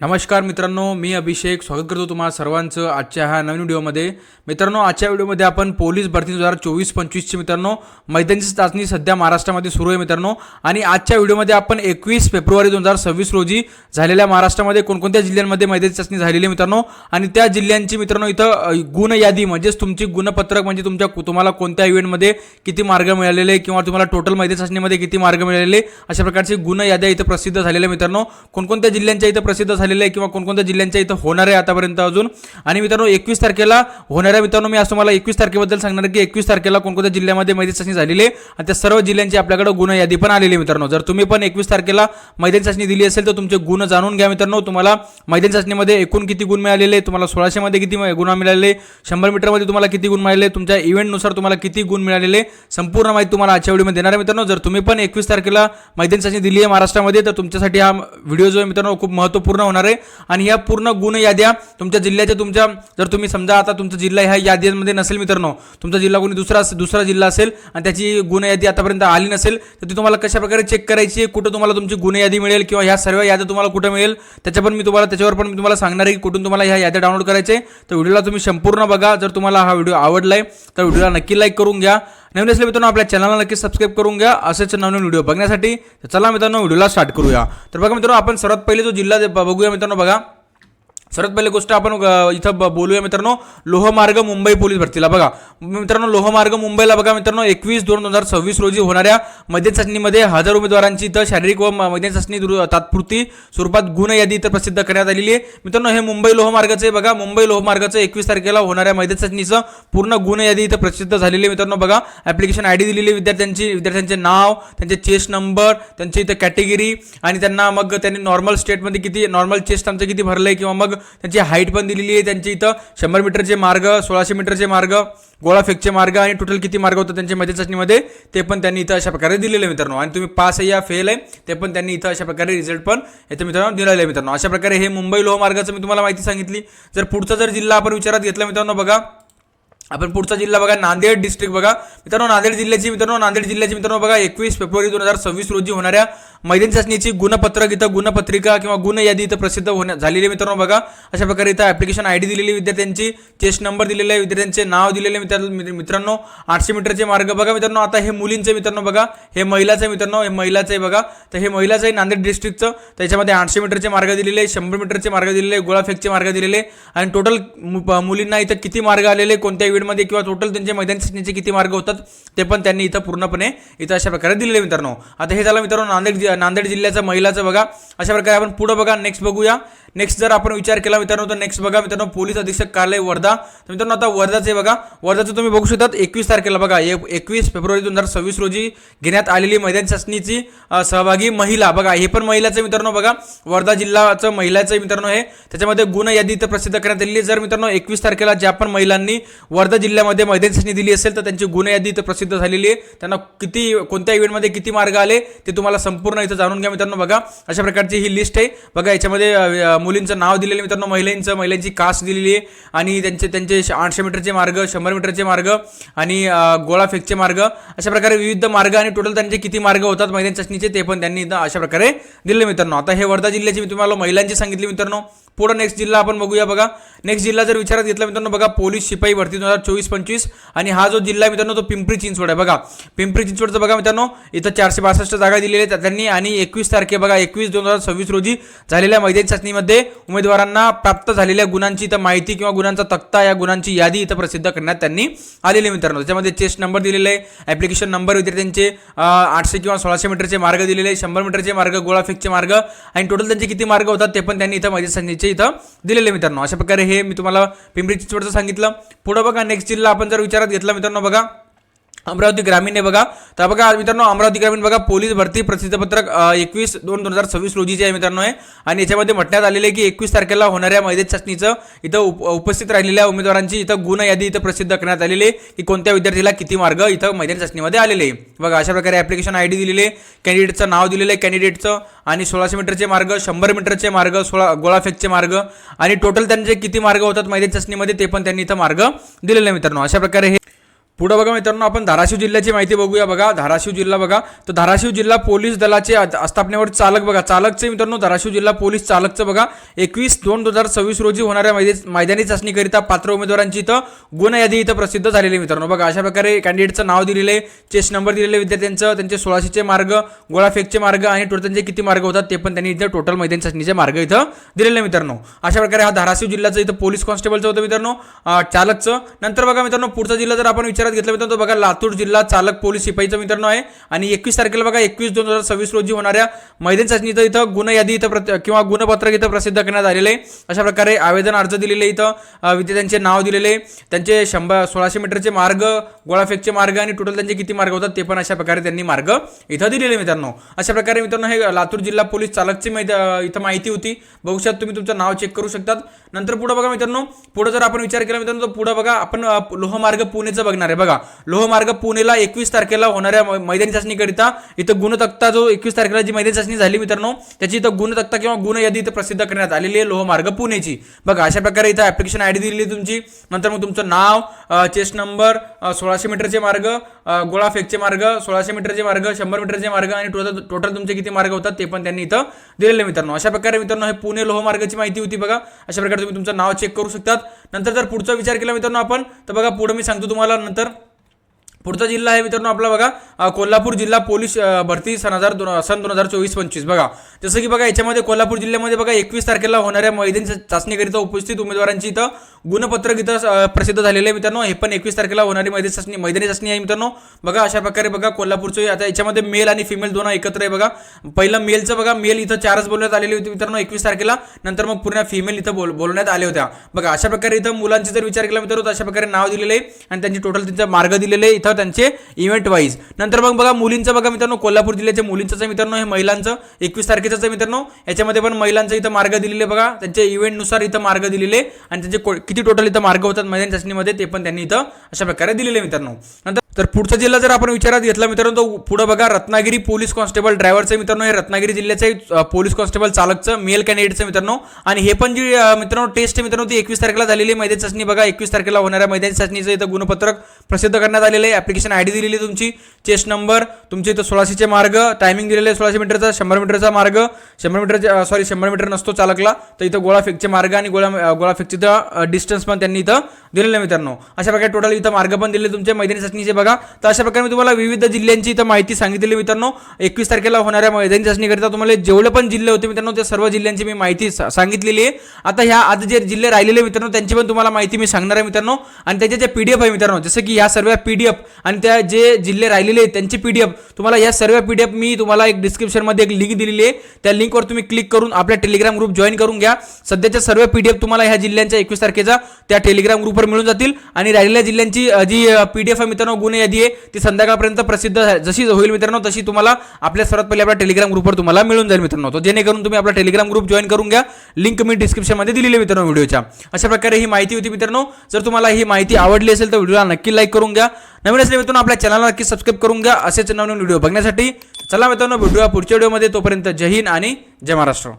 नमस्कार मित्रांनो, मी अभिषेक स्वागत करतो तुम्हाला सर्वांचं आजच्या ह्या नवीन व्हिडिओमध्ये। मित्रांनो, आजच्या व्हिडिओमध्ये आपण पोलीस भरती 2024-25 ची मित्रांनो मैदानी चाचणी सध्या महाराष्ट्रामध्ये सुरू आहे मित्रांनो। आणि आजच्या व्हिडिओमध्ये आपण 21 फेब्रुवारी 2026 रोजी झालेल्या महाराष्ट्रामध्ये कोणकोणत्या जिल्ह्यांमध्ये मैदानी चाचणी झालेली मित्रांनो आणि त्या जिल्ह्यांची मित्रांनो इथं गुण यादी म्हणजेच तुमची गुणपत्रक म्हणजे तुम्हाला कोणत्या इव्हेंटमध्ये किती मार्क मिळालेले किंवा तुम्हाला टोटल मैदानी चाचणीमध्ये किती मार्क मिळालेले अशा प्रकारची गुण याद्या इथं प्रसिद्ध झालेल्या मित्रांनो। कोणकोणत्या जिल्ह्यांच्या इथं प्रसिद्ध किंवा कोणकोणत्या जिल्ह्यांच्या इथं होणार आहे आतापर्यंत अजून। आणि मित्रांनो 21 तारखेला होणाऱ्या मित्रांनो मी आज तुम्हाला 21 तारखेबद्दल सांगणार की 21 तारखेला कोणकोणत्या जिल्ह्यामध्ये मैदानी चाचणी झालेली आहे आणि त्या सर्व जिल्ह्यांची आपल्याकडे गुण यादी पण आलेली आहे मित्रांनो। जर तुम्ही पण 21 तारखेला मैदानी चाचणी दिली असेल तर तुमचे गुण जाणून घ्या मित्रांनो। तुम्हाला मैदानी चाचणीमध्ये एकूण किती गुण मिळालेले, तुम्हाला 1600 मध्ये किती गुण मिळालेले, 100 मीटरमध्ये तुम्हाला किती गुण मिळाले, तुमच्या इव्हेंटनुसार तुम्हाला किती गुण मिळालेले संपूर्ण माहिती तुम्हाला आजच्या व्हिडिओमध्ये देणार आहे मित्रांनो। जर तुम्ही पण 21 तारखेला मैदानी चाचणी दिली आहे महाराष्ट्रामध्ये तर तुमच्यासाठी हा व्हिडिओ जो आहे मित्रांनो खूप महत्त्वपूर्ण होणार आहे। आणि या पूर्ण गुण याद्या तुमच्या जिल्ह्याच्या जर तुम्ही समजा आता तुमचा जिल्हा ह्या यादीमध्ये नसेल मित्रांनो, तुमचा जिल्हा कोणी दुसरा जिल्हा असेल आणि त्याची गुण यादी आतापर्यंत आली नसेल तर ती तुम्हाला कशा प्रकारे चेक करायची, कुठं तुम्हाला तुमची गुण यादी मिळेल किंवा ह्या सर्व याद्या तुम्हाला कुठं मिळेल त्याच्यावर पण मी तुम्हाला सांगणार आहे की कुठून तुम्हाला ह्या याद्या डाउनलोड करायचे। तर व्हिडिओला तुम्ही संपूर्ण बघा। जर तुम्हाला हा व्हिडिओ आवडलाय तर व्हिडिओला नक्की लाईक करून घ्या। नवीन असले मित्रांनो आपल्या चॅनलला नक्की सबस्क्राईब करून घ्या असेच नवीन व्हिडिओ बघण्यासाठी। तर चला मित्रांनो व्हिडिओला स्टार्ट करूया। तर बघा मित्रांनो आपण सर्वात पहिले जो जिल्हा बघूया मित्रांनो। बघा सर्वात पहिली गोष्ट आपण इथं बोलूया मित्रांनो लोहमार्ग मुंबई पोलीस भरतीला। बघा मित्रांनो लोहमार्ग मुंबईला बघा मित्रांनो 21/2/2026 रोजी होणाऱ्या मैदानी चाचणीमध्ये 1000 उमेदवारांची इथं शारीरिक व मैदानी चाचणी तात्पुरती स्वरूपात गुण यादी इथं प्रसिद्ध करण्यात आलेली आहे मित्रांनो। हे मुंबई लोहमार्गाचे बघा मुंबई लोहमार्गाचं 21 तारखेला होणाऱ्या मैदानी चाचणीचं पूर्ण गुण यादी इथं प्रसिद्ध झालेली आहे मित्रांनो। बघा ॲप्लिकेशन आयडी दिलेली विद्यार्थ्यांचे नाव, त्यांचे चेस्ट नंबर, त्यांची इथं कॅटेगरी आणि त्यांना मग त्यांनी नॉर्मल स्टेटमध्ये किती नॉर्मल चेस्ट आमचं किती भरलंय किंवा मग त्यांची हाईट पण दिलेली आहे, त्यांची इथं 100 मीटरचे मार्ग, 1600 मीटरचे मार्ग, गोळा फेकचे मार्ग आणि टोटल किती मार्ग होतं त्यांच्या मैदानी चाचणीमध्ये ते पण त्यांनी इथं अशा प्रकारे दिलेले मित्रांनो। आणि तुम्ही पास आहे या फेल आहे ते पण त्यांनी इथं अशा प्रकारे रिझल्ट पण इथं मित्रांनो दिलेले आहे मित्रांनो। अशा प्रकारे हे मुंबई लोहमार्गाचं मी तुम्हाला माहिती सांगितली। जर पुढचा जिल्हा आपण विचारात घेतला मित्रांनो, बघा आपण पुढचा जिल्हा बघा नांदेड डिस्ट्रिक्ट। बघा मित्रांनो नांदेड जिल्ह्याची मित्रांनो बघा 21 फेब्रुवारी 2026 रोजी होणाऱ्या मैदानी चाचणीची गुणपत्रक इथं गुणपत्रिका किंवा गुण यादी इथं प्रसिद्ध झालेली मित्रांनो। बघा अशा प्रकारे इथं ॲप्लिकेशन आयडी दिलेली, विद्यार्थ्यांची चेस्ट नंबर दिलेला आहे, विद्यार्थ्यांचे नाव दिलेले मित्रांनो। 800 मीटरचे मार्ग बघा मित्रांनो। आता हे मुलींचे मित्रांनो बघा, हे महिलाचं मित्रांनो, हे महिलाचं आहे बघा। तर हे महिलाचं आहे नांदेड डिस्ट्रिक्टचं, त्याच्यामध्ये 800 मीटरचे मार्ग दिलेले, 100 मीटरचे मार्ग दिलेले, गोळा फेकचे मार्ग दिलेले आणि टोटल मुलींना इथं किती मार्ग आलेले कोणत्या इव्हेंटमध्ये किंवा टोटल त्यांचे मैदानी चाचणीचे किती मार्ग होतात ते पण त्यांनी इथं पूर्णपणे इथं अशा प्रकारे दिलेले मित्रांनो। आता हे झालं मित्रांनो नांदेड जिल्ह्याचं महिलाचं बघा। अशा प्रकारे आपण पुढे बघा नेक्स्ट बघूया। नेक्स्ट जर आपण विचार केला मित्रांनो तर नेक्स्ट बघा मित्रांनो पोलीस अधीक्षक कार्यालय वर्धा। तर मित्रांनो आता वर्धाचे बघा, वर्धाचं तुम्ही बघू शकता 21 तारखेला बघा 21 फेब्रुवारी 2026 रोजी घेण्यात आलेली मैदानी चाचणीची सहभागी महिला बघा, हे पण महिलाचं मित्रांनो बघा, वर्धा जिल्ह्याचं महिलाचं मित्रांनो हे त्याच्यामध्ये गुण यादी इथं प्रसिद्ध करण्यात आलेली। जर मित्रांनो 21 तारखेला ज्या पण महिलांनी वर्धा जिल्ह्यामध्ये मैदानी चाचणी दिली असेल तर त्यांची गुण यादी इथं प्रसिद्ध झालेली आहे। त्यांना कोणत्या इव्हेंटमध्ये किती मार्ग आले ते तुम्हाला संपूर्ण इथं जाणून घ्या मित्रांनो। बघा अशा प्रकारची ही लिस्ट आहे बघा। याच्यामध्ये मुलींचं नाव दिलेलं मित्रांनो, महिलांची कास्ट दिलेली आहे आणि त्यांचे 800 मीटरचे मार्ग, 100 मीटरचे मार्ग आणि गोळा फेकचे मार्ग अशा प्रकारे विविध मार्ग आणि टोटल त्यांचे किती मार्ग होतात मैदानी चाचणीचे ते पण त्यांनी इथं अशा प्रकारे दिले मित्रांनो। आता हे वर्धा जिल्ह्याची मी तुम्हाला महिलांची सांगितली मित्रांनो। पुढे नेक्स्ट जिल्हा आपण बघूया। बघा नेक्स्ट जिल्हा जर विचारात घेतला मित्रांनो बघा पोलीस शिपाई भरती 2024-25 आणि हा जो जिल्हा आहे मित्रांनो तो पिंपरी चिंचवड आहे। बघा पिंपरी चिंचवडचं बघा मित्रांनो इथं 462 जागा दिलेल्या आहेत त्यांनी आणि 21 तारखे बघा 21/2/2026 रोजी झालेल्या मैदानी चाचणीमध्ये उमेदवारांना प्राप्त झालेल्या गुणांची इथं माहिती किंवा गुणांचा तक्ता, या गुणांची यादी इथं प्रसिद्ध करण्यात त्यांनी आलेली मित्रांनो। त्याच्यामध्ये चेस्ट नंबर दिलेले आहे, ॲप्लिकेशन नंबर, विद्यार्थ्यांचे 800 किंवा 1600 मीटरचे मार्ग दिलेले, 100 मीटरचे मार्ग, गोळा फेकचे मार्ग आणि टोटल त्यांचे किती मार्ग होतात ते पण त्यांनी इथं मैदानी चाचणीचे इथं दिलेले मित्रांनो। अशा प्रकारे हे मी तुम्हाला पिंपरी चिंचवडचं सांगितलं। पुढे बघा नेक्स्ट जिल्हा आपण जर विचारात घेतला मित्रांनो बघा अमरावती ग्रामीण आहे बघा। तर बघा मित्रांनो अमरावती ग्रामीण बघा पोलीस भरती प्रसिद्धपत्रक 21/2/2026 रोजीचे आहे मित्रांनो हे आणि याच्यामध्ये म्हटण्यात आलेले की 21 तारखेला होणाऱ्या मैदानी चाचणीचं इथं उपस्थित राहिलेल्या उमेदवारांची इथं गुण यादी इथं प्रसिद्ध करण्यात आलेली आहे की कोणत्या विद्यार्थीला किती मार्ग इथं मैदानी चाचणीमध्ये आलेले आहे बघा। अशा प्रकारे ॲप्लिकेशन आयडी दिलेले, कॅन्डिडेटचं नाव दिलेलं आहे कॅन्डिडेटचं आणि 1600 मीटरचे मार्ग, 100 मीटरचे मार्ग, गोळा फेकचे मार्ग आणि टोटल त्यांचे किती मार्ग होतात मैदानी चाचणीमध्ये ते पण त्यांनी इथं मार्ग दिलेले मित्रांनो। अशा प्रकारे हे पुढे बघा मित्रांनो आपण धाराशिव जिल्ह्याची माहिती बघूया. बघा धाराशिव जिल्हा बघा, तर धाराशिव जिल्हा पोलीस दलाचे आस्थापनेवर चालक बघा, चालकचे मित्रांनो धाराशिव जिल्हा पोलीस चालकचं बघा 21/2/2026 रोजी होणाऱ्या मैदानी चाचणीकरिता पात्र उमेदवारांची इथं गुण यादी इथं प्रसिद्ध झालेली मित्रांनो. बघा अशा प्रकारे कॅन्डिडेटचं नाव दिलेले, चेस्ट नंबर दिलेले विद्यार्थ्यांचं, त्यांचे 1600चे मार्ग, गोळाफेकचे मार्ग आणि टोटल त्यांचे किती मार्ग होतात ते पण त्यांनी इथं टोटल मैदानी चाचणीचे मार्ग इथं दिलेले मित्रांनो. अशा प्रकारे हा धाराशिव जिल्ह्याचं इथं पोलीस कॉन्स्टेबलचं होतं मित्रांनो चालकचं. नंतर बघा मित्रांनो पुढचा जिल्हा जर आपण विचारात घेतला मित्रांनो बघा लातूर जिल्हा चालक पोलीस शिपाईचं मित्रांनो आहे आणि 21 तारखेला बघा 21/2/2026 रोजी होणाऱ्या मैदानी चाचणीचं इथं गुण यादी इथं किंवा गुणपत्रक इथं प्रसिद्ध करण्यात आलेले. अशा प्रकारे आवेदन अर्ज दिलेले, इथं विद्यार्थ्यांचे नाव दिलेले, त्यांचे 1600 मीटरचे मार्ग, गोळाफेकचे मार्ग आणि टोटल त्यांचे किती मार्ग होतात ते पण अशा प्रकारे त्यांनी मार्ग इथं दिलेले मित्रांनो. अशा प्रकारे मित्रांनो हे लातूर जिल्हा पोलीस चालकची इथं माहिती होती. बघू शकता तुम्ही तुमचं नाव चेक करू शकतात. नंतर पुढे बघा मित्रांनो, पुढे जर आपण विचार केला मित्रांनो तर पुढे बघा आपण लोहमार्ग पुणेचं बघणार आहे. बघा लोहमार्ग पुणेला 21 तारखेला होणाऱ्या मैदानी चाचणीकरिता इथं गुणतक्ता जो 21 तारखेला जी मैदानी चाचणी झाली मित्रांनो त्याची इथं गुणतक्ता किंवा गुण यादी इथं प्रसिद्ध करण्यात आलेली आहे लोहमार्ग पुणेची. बघा अशा प्रकारे इथं ऍप्लिकेशन आयडी दिलेली तुमची. नंतर मग तुमचं नाव, चेस्ट नंबर, 1600 मीटरचे मार्ग, गोळाफेकचे मार्ग, 1600 मीटरचे मार्ग, 100 मीटरचे मार्ग आणि टोटल तुमचे किती मार्ग होतात ते पण त्यांनी इथं दिलेले मित्रांनो. अशा प्रकारे मित्रांनो हे पुणे लोहमार्गाची माहिती होती. बघा अशा प्रकारे तुम्ही तुमचं नाव चेक करू शकतात. नंतर जर पुढचा विचार केला मित्रांनो आपण तर बघा पुढे मी सांगतो तुम्हाला. नंतर पुढचा जिल्हा आहे मित्रांनो आपला बघा कोल्हापूर जिल्हा पोलीस भरती सन 2024-25. बघा जसं की बघा याच्यामध्ये कोल्हापूर जिल्ह्यामध्ये बघा 21 तारखेला होणाऱ्या मैदानी चाचणीकरिता उपस्थित उमेदवारांची इथं गुणपत्रक इथं प्रसिद्ध झालेले आहे मित्रांनो. हे पण 21 तारखेला होणारी मैदानी चाचणी आहे मित्रांनो. बघा अशा प्रकारे बघा कोल्हापूरचं आता याच्यामध्ये मेल आणि फिमेल दोन एकत्र आहे. बघा पहिलं मेलचं बघा मेल इथं 4च बोलण्यात आलेली होती मित्रांनो 21 तारखेला. नंतर मग पूर्ण फिमेल इथं बोलण्यात आले होत्या. बघा अशा प्रकारे इथं मुलांची जर विचार केला मित्रांनो तर अशा प्रकारे नाव दिलेले आणि त्यांची टोटल त्यांचा मार्ग दिलेले इथं त्यांचे इव्हेंट वाईज. नंतर मग बघा मुलींचं बघा मित्रांनो कोल्हापूर जिल्ह्याच्या मुलींचं मित्रांनो हे महिलांचं 21 तारखेचं मित्रांनो. याच्यामध्ये पण महिलांचं इथं मार्ग दिलेले बघा त्यांचे इव्हेंटनुसार इथं मार्ग दिलेले आणि त्यांचे किती टोटल इथं मार्ग होतात मैदानी चाचणीमध्ये ते पण त्यांनी इथं अशा प्रकारे दिलेले मित्रांनो. नंतर तर पुढचा जिल्हा जर आपण विचारात घेतला मित्रांनो तो पुढे बघा रत्नागिरी पोलीस कॉन्स्टेबल ड्रायव्हरचं मित्रांनो हे रत्नागिरी जिल्ह्याचे पोलीस कॉन्स्टेबल चालकचं मेल कॅन्डिडेटचं मित्रांनो. आणि हे पण जी मित्रांनो टेस्ट मित्रांनो ती 21 तारखेला झालेली मैदानी चाचणी. बघा 21 तारखेला होणाऱ्या मैदानी चाचणीचं इथं गुणपत्रक प्रसिद्ध करण्यात आलेले आहे. ऍप्लिकेशन आयडी दिलेली तुमची, चेस्ट नंबर, तुमचे इथं 1600चे मार्ग, टायमिंग दिलेले 1600 मीटरचा, 100 मीटरचा मार्ग, 100 मीटर नसतो चालकला तर इथं गोळाफेकचे मार्ग आणि गोळाफेकचे डिस्टन्स पण त्यांनी इथं दिलेले मित्रांनो. अशा प्रकारे टोटल इथं मार्ग पण दिले तुमचे मैदानी चाचणीचे. बघा तर अशा प्रकारे मी तुम्हाला विविध जिल्ह्यांची इथं माहिती सांगितलेली मित्रांनो. 21 तारखेला होणाऱ्या मैदानी चाचणीकरिता तुम्हाला जेवढे पण जिल्हे होते मित्रांनो त्या सर्व जिल्ह्यांची मी माहिती सांगितलेली आहे. आता ह्या आज जे जिल्हे राहिलेले मित्रांनो त्यांची पण तुम्हाला माहिती मी सांगणार आहे मित्रांनो. आणि त्याचे जे PDF आहे मित्रांनो जसं की ह्या सर्व PDF आणि त्या जे जिल्हे राहिलेले आहेत त्यांची PDF तुम्हाला या सर्व PDF मी तुम्हाला एक डिस्क्रिप्शनमध्ये एक लिंक दिलेली आहे. त्या लिंकवर तुम्ही क्लिक करून आपल्या टेलिग्राम ग्रुप जॉईन करून घ्या. सध्याच्या सर्व PDF तुम्हाला ह्या जिल्ह्यांच्या 21 तारखेचा त्या टेलिग्राम ग्रुपवर मिळून जातील. आणि राहिलेल्या जिल्ह्यांची जी PDF आहे मित्रांनो गुण यादी आहे ती संध्याकाळपर्यंत प्रसिद्ध जशी होईल मित्रांनो तशी तुम्हाला आपल्या सर्वात पहिले आपल्या टेलिग्राम ग्रुपवर तुम्हाला मिळून जाईल मित्रांनो. तो जेणेकरून तुम्ही आपला टेलिग्राम ग्रुप जॉईन करून घ्या. लिंक मी डिस्क्रिप्शनमध्ये दिलेली आहे मित्रांनो व्हिडिओच्या. अशा प्रकारे ही माहिती होती मित्रांनो. जर तुम्हाला ही माहिती आवडली असेल तर व्हिडिओला नक्की लाईक करून घ्या. नवीन असले मित्रांनो आपल्या चॅनलला नक्की सबस्क्राईब करून घ्या असेच नवीन व्हिडिओ बघण्यासाठी. चला मित्रांनो भेटूया पुढच्या व्हिडिओमध्ये. तोपर्यंत जय हिंद आणि जय महाराष्ट्र.